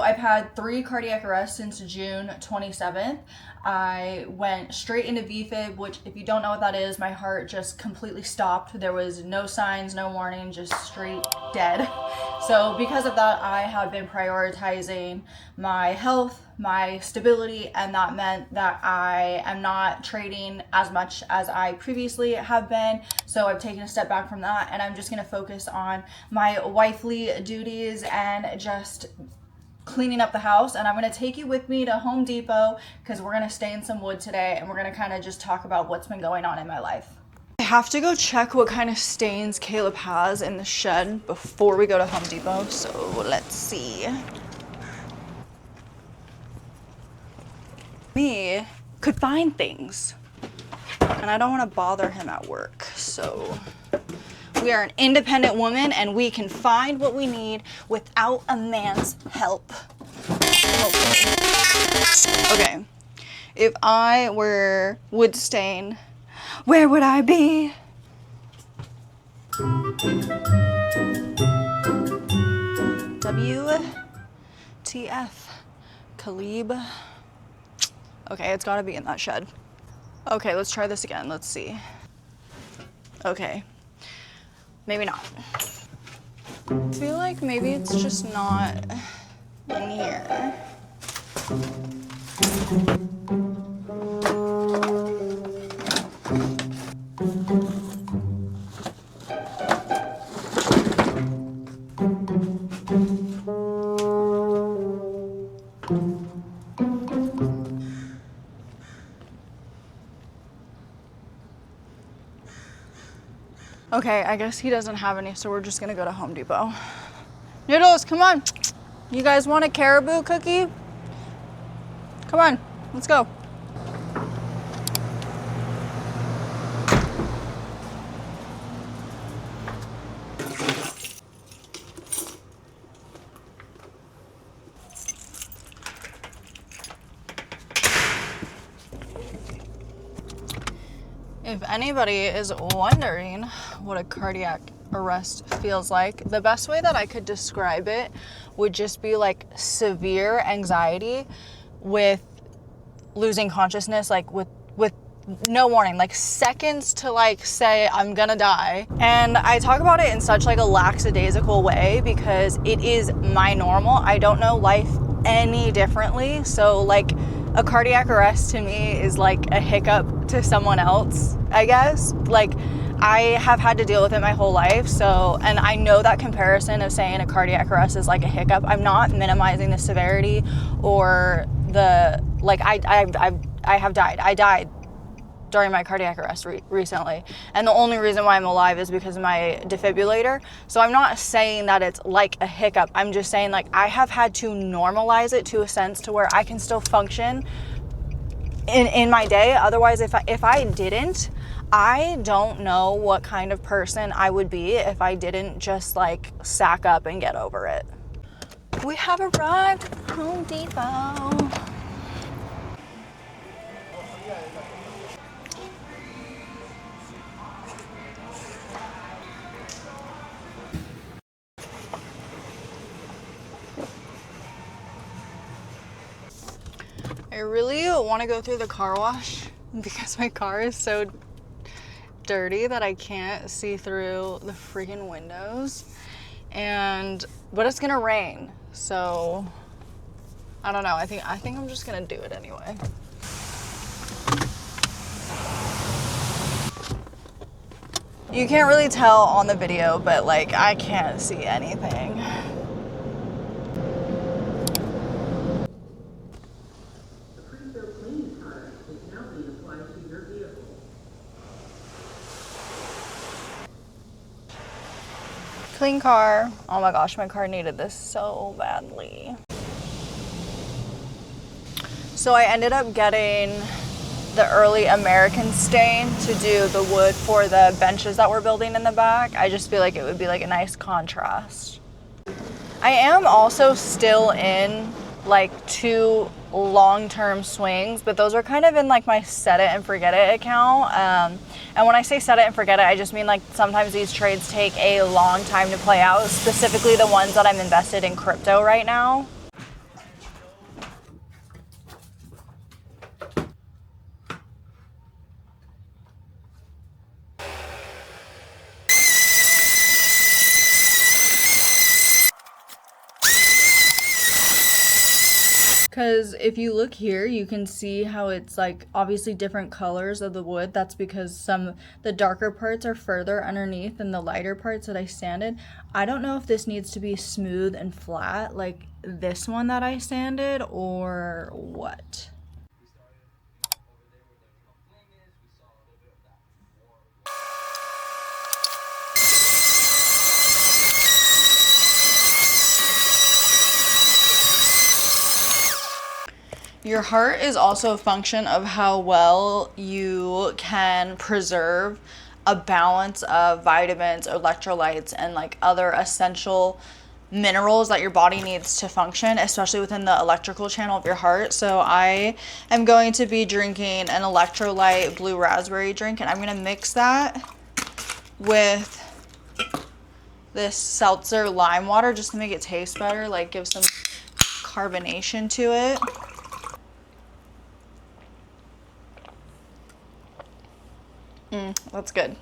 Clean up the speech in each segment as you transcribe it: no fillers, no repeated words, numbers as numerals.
I've had 3 cardiac arrests since June 27th. I went straight into VFib, which if you don't know what that is, my heart just completely stopped. There was no signs, no warning, just straight dead. So because of that, I have been prioritizing my health, my stability, and that meant that I am not trading as much as I previously have been. So I've taken a step back from that, and I'm just gonna focus on my wifely duties and just cleaning up the house. And I'm gonna take you with me to Home Depot because we're gonna stay in some wood today, and we're gonna kind of just talk about what's been going on in my life. I have to go check what kind of stains Caleb has in the shed before we go to Home Depot, so let's see. Me could find things, and I don't want to bother him at work, so we are an independent woman and we can find what we need without a man's help. Okay, if I were wood stain, where would I be? WTF, Caleb. Okay, it's gotta be in that shed. Okay, let's try this again. Let's see. Okay, maybe not. I feel like maybe it's just not in here. Okay, I guess he doesn't have any, so we're just gonna go to Home Depot. Noodles, come on. You guys want a caribou cookie? Come on, let's go. If anybody is wondering what a cardiac arrest feels like, the best way that I could describe it would just be like severe anxiety with losing consciousness, like with no warning, like seconds to like say I'm gonna die. And I talk about it in such like a lackadaisical way because it is my normal. I don't know life any differently. So like a cardiac arrest to me is like a hiccup to someone else, I guess. Like I have had to deal with it my whole life. So, and I know that comparison of saying a cardiac arrest is like a hiccup. I'm not minimizing the severity or the, like I have died. I died during my cardiac arrest recently. And the only reason why I'm alive is because of my defibrillator. So I'm not saying that it's like a hiccup. I'm just saying like I have had to normalize it to a sense to where I can still function in my day. Otherwise, if I didn't, I don't know what kind of person I would be if I didn't just like sack up and get over it. We have arrived at Home Depot. I really want to go through the car wash because my car is so dirty that I can't see through the freaking windows. But it's gonna rain, so I don't know. I think I'm just gonna do it anyway. You can't really tell on the video, but like I can't see anything. Clean car. Oh my gosh, my car needed this so badly. So I ended up getting the early American stain to do the wood for the benches that we're building in the back. I just feel like it would be like a nice contrast. I am also still in like 2 long-term swings, but those are kind of in like my set it and forget it account. And when I say set it and forget it, I just mean like sometimes these trades take a long time to play out, specifically the ones that I'm invested in crypto right now. Because if you look here, you can see how it's like obviously different colors of the wood. That's because the darker parts are further underneath than the lighter parts that I sanded. I don't know if this needs to be smooth and flat like this one that I sanded or what. Your heart is also a function of how well you can preserve a balance of vitamins, electrolytes, and like other essential minerals that your body needs to function, especially within the electrical channel of your heart. So I am going to be drinking an electrolyte blue raspberry drink, and I'm going to mix that with this seltzer lime water just to make it taste better, like give some carbonation to it. That's good.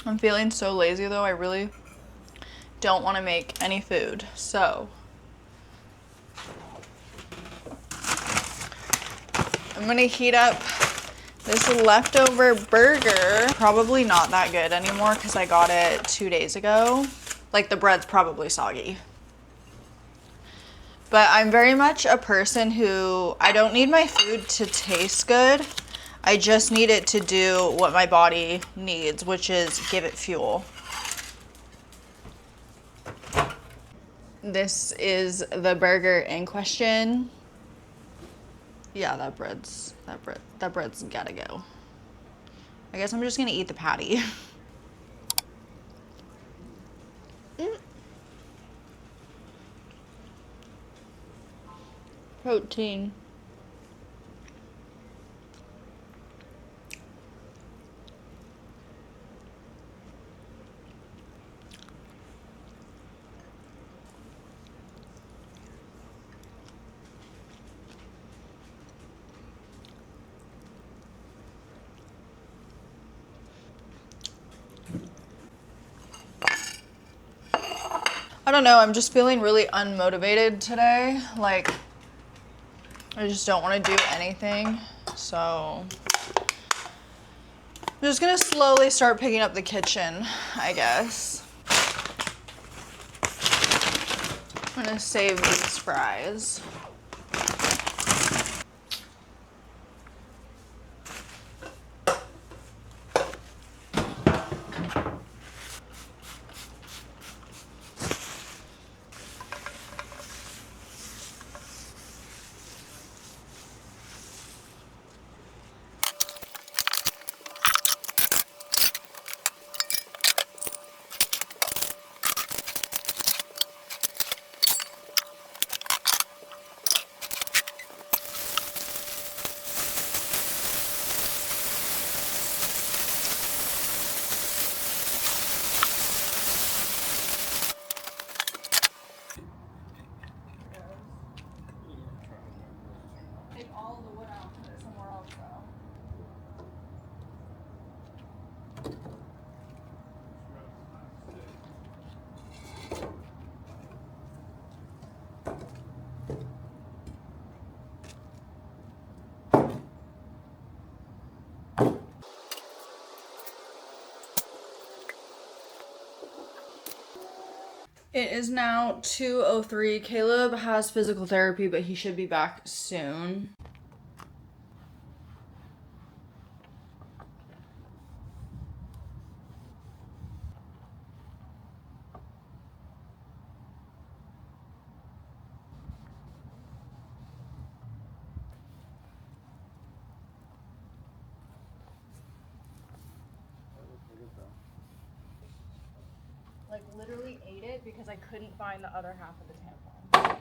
I'm feeling so lazy though. I really don't want to make any food. So I'm gonna heat up this leftover burger. Probably not that good anymore because I got it 2 days ago. Like the bread's probably soggy. But I'm very much a person who, I don't need my food to taste good. I just need it to do what my body needs, which is give it fuel. This is the burger in question. Yeah, that bread's gotta go. I guess I'm just gonna eat the patty. Protein. I don't know, I'm just feeling really unmotivated today. Like, I just don't want to do anything. So, I'm just gonna slowly start picking up the kitchen, I guess. I'm gonna save these fries. Take all the wood out and put it somewhere else though. It is now 2:03. Caleb has physical therapy, but he should be back soon. Like literally ate it because I couldn't find the other half of the tampon.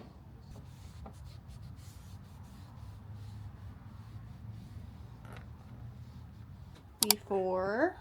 Before